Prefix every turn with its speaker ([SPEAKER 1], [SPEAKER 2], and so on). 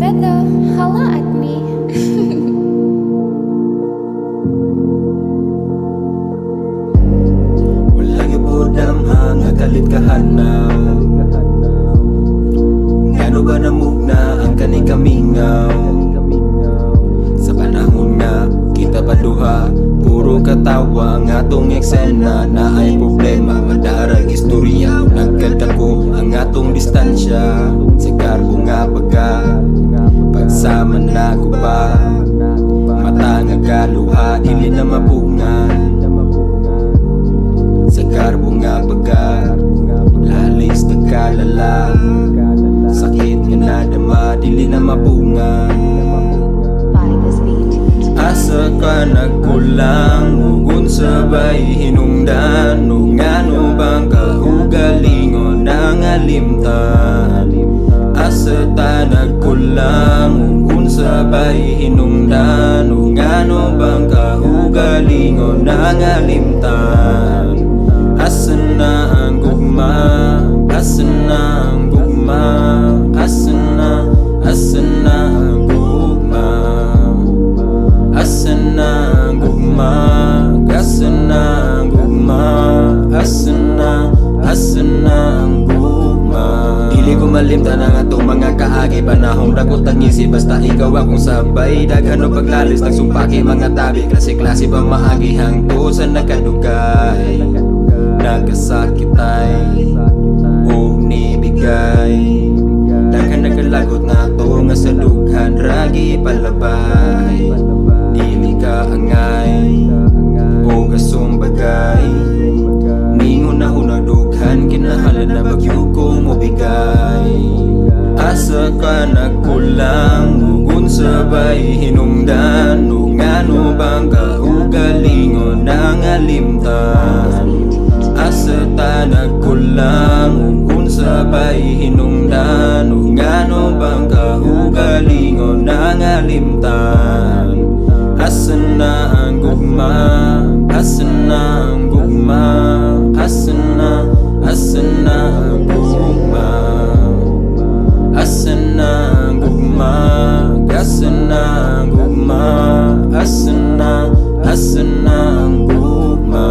[SPEAKER 1] Feather, holla at me.
[SPEAKER 2] Walang ibodam nga kalit kahanaw. Ngano ba namugna ang kaning kamingaw? Sa panahon nga kita paduha, puro katawa ang atong eksena. Na ay problema, madarag istorya. Nagkadako ang atong distansya. Sa karbo nga baga, pagsama na ko ba? Mata nga galuha, dili na mapungan. Sa karbo nga baga, lalis nagkalala. Sakit nga nadama, dili na mapungan. Asa ka nagkulang, ugon sabay hinungdan. O ngano bang kaugalingon ang alimtan? Asa ta nagkulang, ugon sabay hinungdan. O ngano bang kaugalingon ang alimtan? Asa na ang gugma, asa na ang gugma, asa na ang gugma. Asa na ang gugma, asa na ang gugma, asa na ang gugma. Dili ko malimtan ang atong mga kaagi, panahong dakot ang isip, basta ikaw akong sabay. Daghan o paglalis, nagsumpaki mga tabi, klase-klase pa maagi hangtod sa nakadugay. Nagasakit ay o nibigay. Daghan nagkalagot nga to nga sa dughan, ragi palabay. Dili ka angay o gasumbagay. Ningon na hunagdughan, kinahalan na bagyo kong mabigay. Asa ka nagkulang, ugon sabay hinungdan. O ngano bang kaugalingon ang alimtan? Asa ta nagkulang, ugon sabay hinungdan. O ngano bang kaugalingon ang alimtan? Asa na ang gugma, asa na ang gugma, asa na ang gugma. Asa na ang gugma, asa na ang gugma, asa na ang gugma.